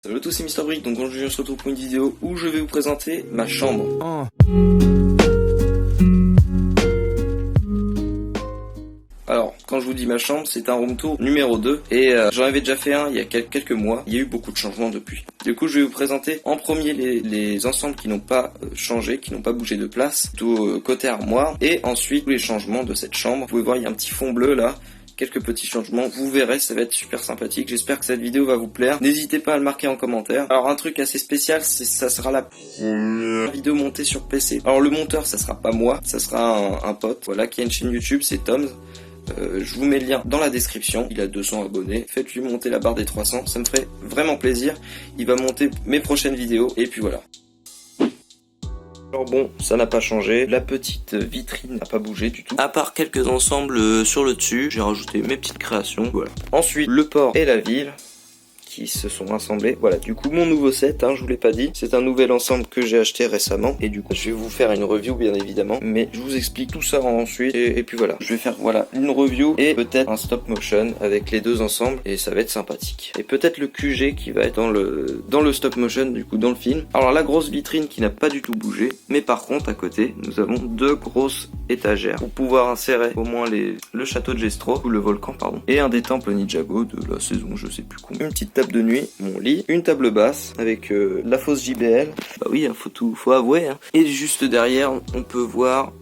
Salut à tous, c'est Mister Brick, donc aujourd'hui on se retrouve pour une vidéo où je vais vous présenter ma chambre. Alors, quand je vous dis ma chambre, c'est un room tour numéro 2 et j'en avais déjà fait un il y a quelques mois. Il y a eu beaucoup de changements depuis. Du coup, je vais vous présenter en premier les ensembles qui n'ont pas changé, qui n'ont pas bougé de place, tout côté armoire, et ensuite tous les changements de cette chambre. Vous pouvez voir, il y a un petit fond bleu là. Quelques petits changements, vous verrez, ça va être super sympathique. J'espère que cette vidéo va vous plaire. N'hésitez pas à le marquer en commentaire. Alors un truc assez spécial, ça sera la première vidéo montée sur PC. Alors le monteur, ça sera pas moi, ça sera un pote, voilà, qui a une chaîne YouTube, c'est Tom's. Je vous mets le lien dans la description. Il a 200 abonnés. Faites-lui monter la barre des 300, ça me ferait vraiment plaisir. Il va monter mes prochaines vidéos et puis voilà. Alors bon, ça n'a pas changé, la petite vitrine n'a pas bougé du tout, à part quelques ensembles sur le dessus, j'ai rajouté mes petites créations, voilà. Ensuite, le port et la ville qui se sont rassemblés, voilà, du coup mon nouveau set, je vous l'ai pas dit, c'est un nouvel ensemble que j'ai acheté récemment, et du coup je vais vous faire une review bien évidemment, mais je vous explique tout ça ensuite, et puis voilà, je vais faire voilà une review, et peut-être un stop motion avec les deux ensemble, et ça va être sympathique. Et peut-être le QG qui va être dans le stop motion, du coup dans le film. Alors la grosse vitrine qui n'a pas du tout bougé, mais par contre à côté, nous avons deux grosses étagères, pour pouvoir insérer au moins le château de Gestro, ou le volcan pardon, et un des temples Ninjago de la saison, je sais plus combien. Une petite table de nuit, mon lit, une table basse avec la fosse JBL. Bah oui, faut avouer. Et juste derrière, on peut voir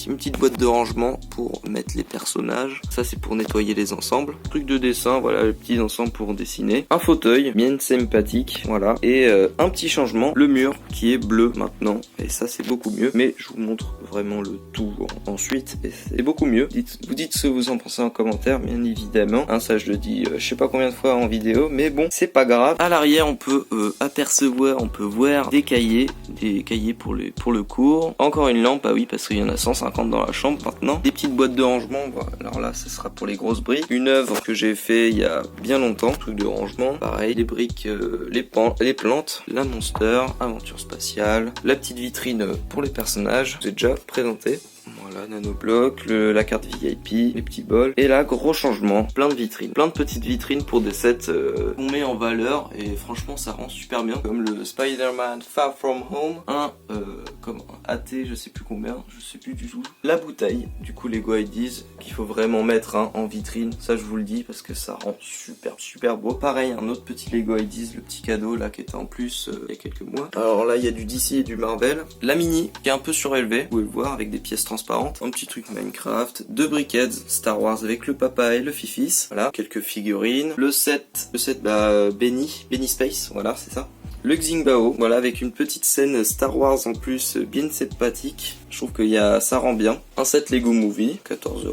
une petite boîte de rangement pour mettre les personnages. Ça c'est pour nettoyer les ensembles. Truc de dessin, voilà, les petits ensembles pour dessiner. Un fauteuil, bien sympathique, voilà. Et un petit changement, le mur qui est bleu maintenant. Et ça c'est beaucoup mieux. Mais je vous montre vraiment le tout ensuite. Et c'est beaucoup mieux. Vous dites ce que vous en pensez en commentaire, bien évidemment. Ça je le dis je sais pas combien de fois en vidéo. Mais bon, c'est pas grave. À l'arrière, on peut apercevoir, on peut voir des cahiers pour le cours. Encore une lampe, ah oui, parce qu'il y en a 150 dans la chambre maintenant. Des petites boîtes de rangement, voilà. Alors là, ce sera pour les grosses briques. Une œuvre que j'ai fait il y a bien longtemps, truc de rangement. Pareil, les briques, les plantes, la Monster, aventure spatiale, la petite vitrine pour les personnages. Je vous ai déjà présenté. Voilà, nanobloc, la carte VIP, les petits bols. Et là, gros changement, plein de vitrines. Plein de petites vitrines pour des sets qu'on met en valeur. Et franchement, ça rend super bien. Comme le Spider-Man Far From Home. Comme un AT, je sais plus combien, je sais plus du tout. La bouteille, du coup, Lego Ideas, qu'il faut vraiment mettre en vitrine. Ça, je vous le dis, parce que ça rend super beau. Pareil, un autre petit Lego Ideas, le petit cadeau, là, qui était en plus il y a quelques mois. Alors là, il y a du DC et du Marvel. La mini, qui est un peu surélevée, vous pouvez le voir, avec des pièces transparentes, un petit truc Minecraft, deux briquettes Star Wars avec le papa et le fifis, voilà, quelques figurines, le set Benny Space, voilà, c'est ça. Le Xingbao, voilà, avec une petite scène Star Wars en plus, bien sympathique, je trouve que ça rend bien. Un set Lego Movie, 15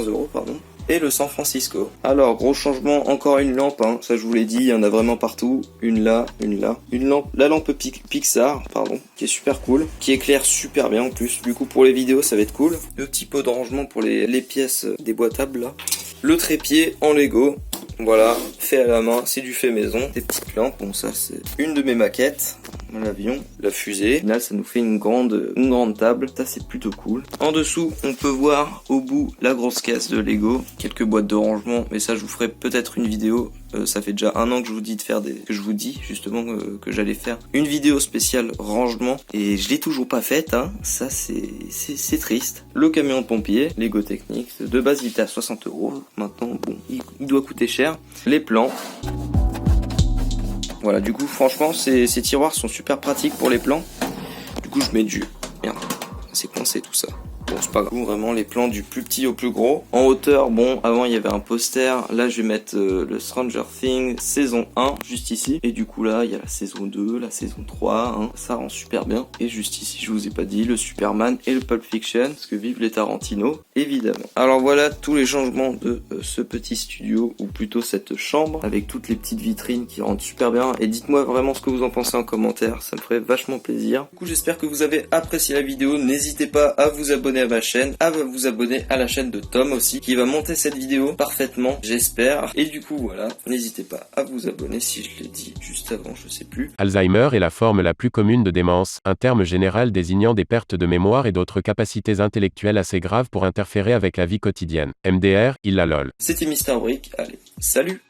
euros pardon. Et le San Francisco. Alors, gros changement, encore une lampe, ça je vous l'ai dit, il y en a vraiment partout. Une là. Une lampe, la lampe Pixar, pardon, qui est super cool, qui éclaire super bien en plus. Du coup, pour les vidéos, ça va être cool. Le petit pot de rangement pour les pièces déboîtables, là. Le trépied en Lego. Voilà, fait à la main, c'est du fait maison. Des petites lampes, bon ça c'est une de mes maquettes. L'avion, la fusée. Au final, ça nous fait une grande table. Ça, c'est plutôt cool. En dessous, on peut voir au bout la grosse caisse de Lego. Quelques boîtes de rangement, mais ça, je vous ferai peut-être une vidéo. Ça fait déjà un an que je vous dis que j'allais faire une vidéo spéciale rangement et je l'ai toujours pas faite. Ça, c'est triste. Le camion de pompier, Lego Technics. De base, il était à 60 euros. Maintenant, bon, il doit coûter cher. Les plans. Voilà, du coup, franchement, ces tiroirs sont super pratiques pour les plans. Du coup, je mets du... Merde, c'est coincé tout ça. Bon, c'est pas grave. Vraiment, les plans du plus petit au plus gros. En hauteur, bon, avant, il y avait un poster. Là, je vais mettre le Stranger Things saison 1, juste ici. Et du coup, là, il y a la saison 2, la saison 3. Ça rend super bien. Et juste ici, je vous ai pas dit, le Superman et le Pulp Fiction. Parce que vive les Tarantino, évidemment. Alors voilà, tous les changements de ce petit studio, ou plutôt cette chambre, avec toutes les petites vitrines qui rendent super bien. Et dites-moi vraiment ce que vous en pensez en commentaire. Ça me ferait vachement plaisir. Du coup, j'espère que vous avez apprécié la vidéo. N'hésitez pas à vous abonner à ma chaîne, à vous abonner à la chaîne de Tom aussi, qui va monter cette vidéo parfaitement, j'espère. Et du coup, voilà, n'hésitez pas à vous abonner si je l'ai dit juste avant, je sais plus. Alzheimer est la forme la plus commune de démence, un terme général désignant des pertes de mémoire et d'autres capacités intellectuelles assez graves pour interférer avec la vie quotidienne. MDR, il la lol. C'était Mister Brick, allez, salut!